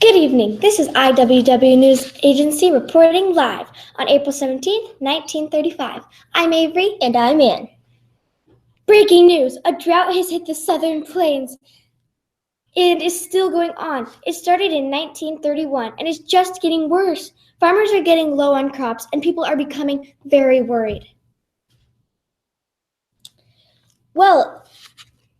Good evening. This is IWW News Agency reporting live on April 17th, 1935. I'm Avery. And I'm Ann. Breaking news. A drought has hit the southern plains. It is still going on. It started in 1931 and is just getting worse. Farmers are getting low on crops and people are becoming very worried. Well,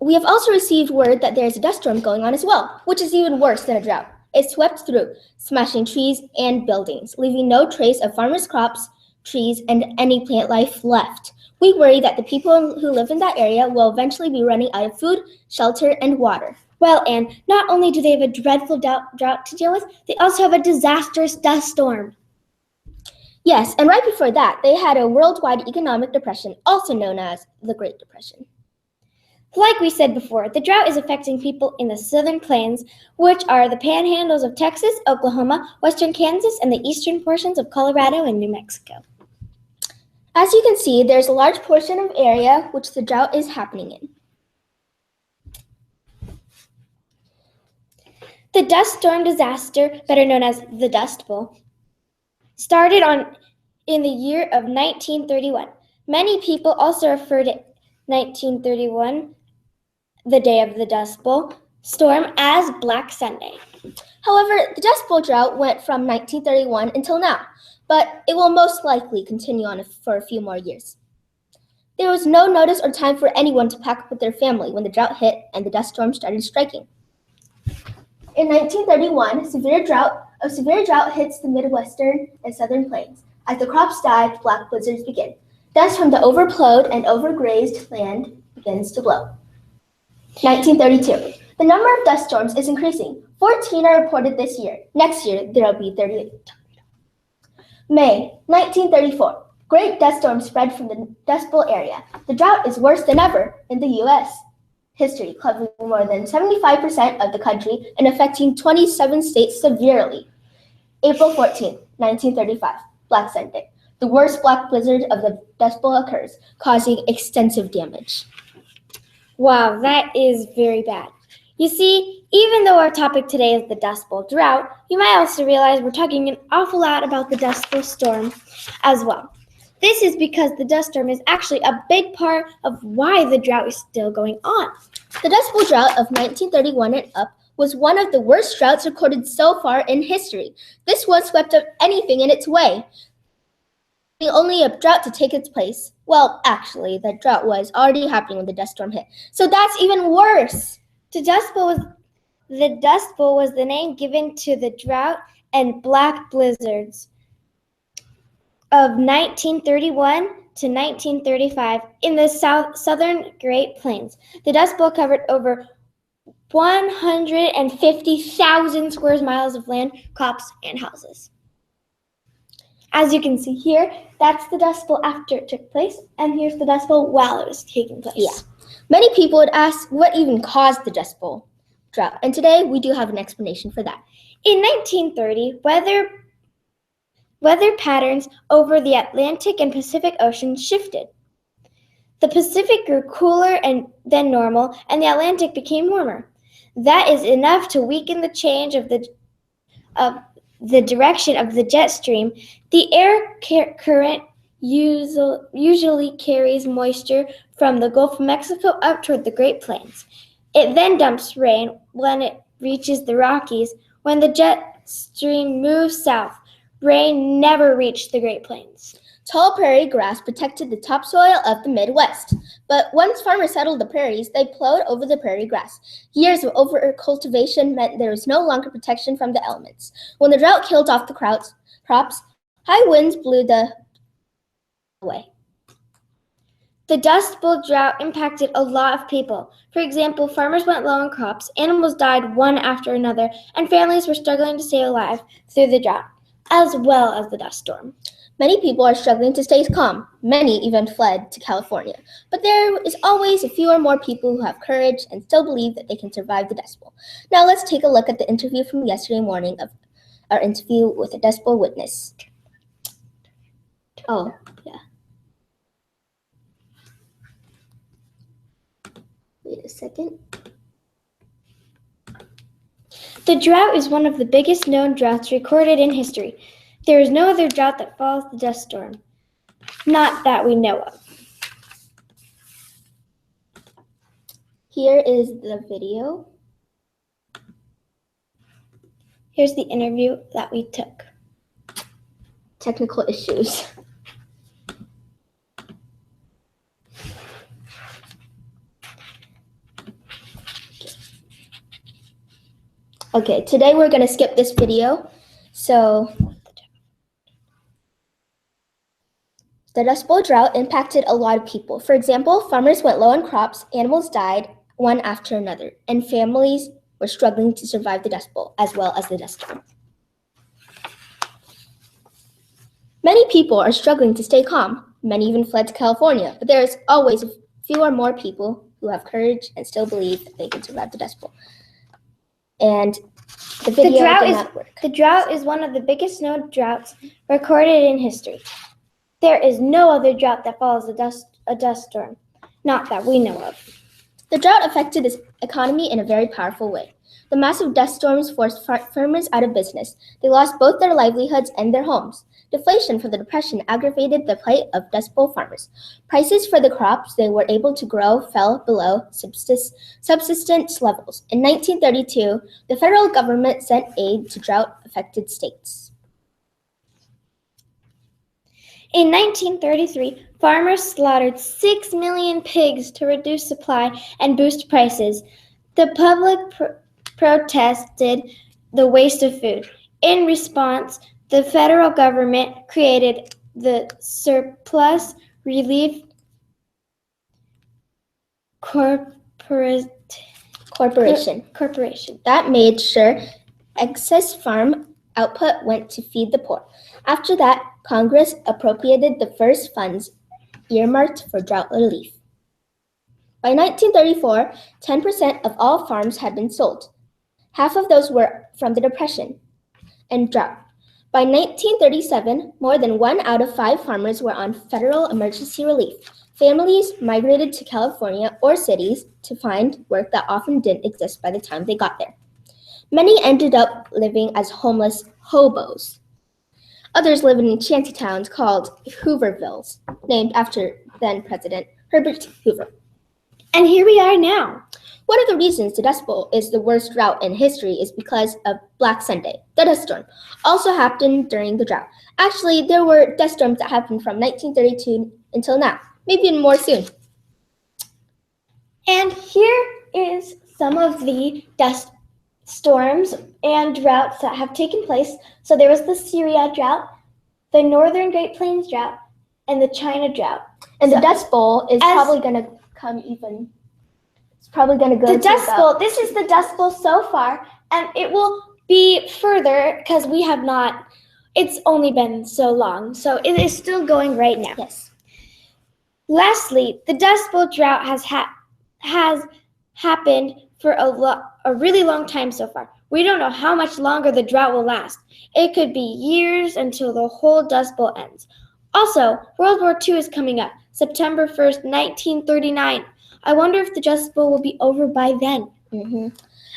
we have also received word that there is a dust storm going on as well, which is even worse than a drought. It swept through, smashing trees and buildings, leaving no trace of farmers' crops, trees, and any plant life left. We worry that the people who live in that area will eventually be running out of food, shelter, and water. Well, Anne, not only do they have a dreadful drought to deal with, they also have a disastrous dust storm. Yes, and right before that, they had a worldwide economic depression, also known as the Great Depression. Like we said before, the drought is affecting people in the southern plains, which are the panhandles of Texas, Oklahoma, western Kansas, and the eastern portions of Colorado and New Mexico. As you can see, there's a large portion of area which the drought is happening in. The dust storm disaster, better known as the Dust Bowl, started in the year of 1931. Many people also refer to 1931, the day of the Dust Bowl storm, as Black Sunday. However, the Dust Bowl drought went from 1931 until now, but it will most likely continue on for a few more years. There was no notice or time for anyone to pack up with their family when the drought hit and the dust storm started striking. In 1931, a severe drought hits the Midwestern and Southern plains. As the crops die, black blizzards begin. Dust from the overplowed and overgrazed land begins to blow. 1932. The number of dust storms is increasing. 14 are reported this year. Next year, there will be 38. May 1934. Great dust storm spread from the Dust Bowl area. The drought is worse than ever in the U.S. history, covering more than 75% of the country and affecting 27 states severely. April 14, 1935, Black Sunday. The worst black blizzard of the Dust Bowl occurs, causing extensive damage. Wow, that is very bad. You see, even though our topic today is the Dust Bowl drought, you might also realize we're talking an awful lot about the Dust Bowl storm as well. This is because the dust storm is actually a big part of why the drought is still going on. The Dust Bowl drought of 1931 and up was one of the worst droughts recorded so far in history. This one swept up anything in its way. Only a drought to take its place. Well, actually, the drought was already happening when the dust storm hit. So that's even worse. The Dust Bowl was the name given to the drought and black blizzards of 1931 to 1935 in the southern Great Plains. The Dust Bowl covered over 150,000 square miles of land, crops, and houses. As you can see here, that's the Dust Bowl after it took place, and here's the Dust Bowl while it was taking place. Yeah. Many people would ask what even caused the Dust Bowl drought, and today we do have an explanation for that. In 1930, weather patterns over the Atlantic and Pacific Oceans shifted. The Pacific grew cooler than normal, and the Atlantic became warmer. That is enough to weaken the change of the direction of the jet stream. The air current usually carries moisture from the Gulf of Mexico up toward the Great Plains. It then dumps rain when it reaches the Rockies. When the jet stream moves south, rain never reached the Great Plains. Tall prairie grass protected the topsoil of the Midwest, but once farmers settled the prairies, they plowed over the prairie grass. Years of overcultivation meant there was no longer protection from the elements. When the drought killed off the crops, high winds blew the away. The Dust Bowl drought impacted a lot of people. For example, farmers went low on crops, animals died one after another, and families were struggling to stay alive through the drought, as well as the dust storm. Many people are struggling to stay calm. Many even fled to California. But there is always a few or more people who have courage and still believe that they can survive the Dust Bowl. Now let's take a look at the interview from yesterday morning of our interview with a Dust Bowl witness. Oh, yeah. Wait a second. The drought is one of the biggest known droughts recorded in history. There is no other drought that follows the dust storm, not that we know of. Here is the video. Here's the interview that we took. Technical issues. Okay, today we're going to skip this video. So, the Dust Bowl drought impacted a lot of people. For example, farmers went low on crops, animals died one after another, and families were struggling to survive the Dust Bowl as well as the dust storm. Many people are struggling to stay calm. Many even fled to California, but there's always a few or more people who have courage and still believe that they can survive the Dust Bowl. And the video did not work. The drought is one of the biggest known droughts recorded in history. There is no other drought that follows a dust storm, not that we know of. The drought affected the economy in a very powerful way. The massive dust storms forced farmers out of business. They lost both their livelihoods and their homes. Deflation from the Depression aggravated the plight of Dust Bowl farmers. Prices for the crops they were able to grow fell below subsistence levels. In 1932, the federal government sent aid to drought-affected states. In 1933, farmers slaughtered 6 million pigs to reduce supply and boost prices. The public protested the waste of food. In response, the federal government created the Surplus Relief Corporation that made sure excess farm output went to feed the poor. After that, Congress appropriated the first funds earmarked for drought relief. By 1934, 10% of all farms had been sold. Half of those were from the Depression and drought. By 1937, more than 1 out of 5 farmers were on federal emergency relief. Families migrated to California or cities to find work that often didn't exist by the time they got there. Many ended up living as homeless hobos. Others lived in shanty towns called Hoovervilles, named after then-President Herbert Hoover. And here we are now. One of the reasons the Dust Bowl is the worst drought in history is because of Black Sunday, the dust storm, also happened during the drought. Actually, there were dust storms that happened from 1932 until now, maybe even more soon. And here is some of the dust storms and droughts that have taken place. So there was the Syria drought, the Northern Great Plains drought, and the China drought. And the Dust Bowl is probably going to come even. It's probably going to go. The Dust Bowl. This is the Dust Bowl so far, and it will be further because we have not. It's only been so long, so it is still going right now. Yes. Lastly, the Dust Bowl drought has happened for a really long time so far. We don't know how much longer the drought will last. It could be years until the whole Dust Bowl ends. Also, World War II is coming up, September 1st, 1939. I wonder if the Dust Bowl will be over by then.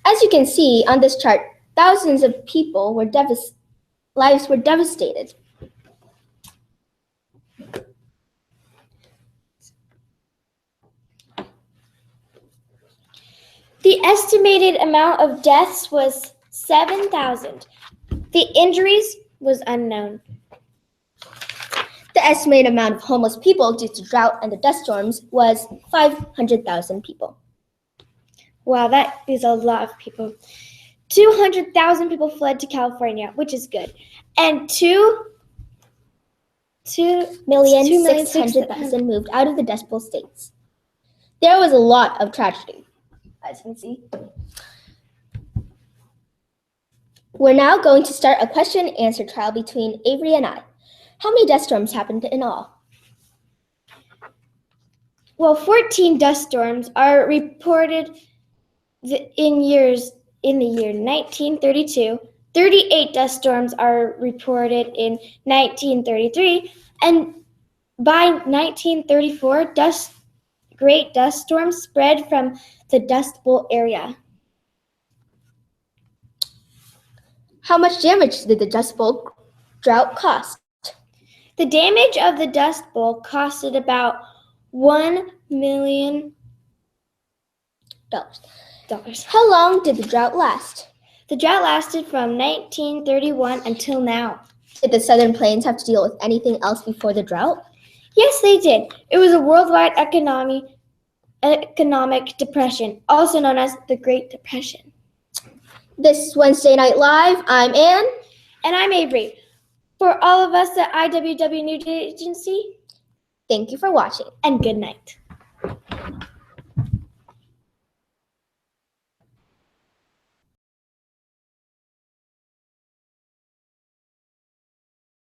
As you can see on this chart, thousands of people lives were devastated. The estimated amount of deaths was 7,000. The injuries was unknown. The estimated amount of homeless people due to drought and the dust storms was 500,000 people. Wow, that is a lot of people. 200,000 people fled to California, which is good. And 2,600,000 moved out of the Dust Bowl states. There was a lot of tragedy, as you can see. We're now going to start a question and answer trial between Avery and I. How many dust storms happened in all? Well, 14 dust storms are reported in the year 1932. 38 dust storms are reported in 1933, and by 1934, great dust storms spread from the Dust Bowl area. How much damage did the Dust Bowl drought cost? The damage of the Dust Bowl costed about $1 million. How long did the drought last? The drought lasted from 1931 until now. Did the Southern Plains have to deal with anything else before the drought? Yes, they did. It was a worldwide economic depression, also known as the Great Depression. This is Wednesday Night Live. I'm Ann. And I'm Avery. For all of us at IWW News Agency, thank you for watching. And good night.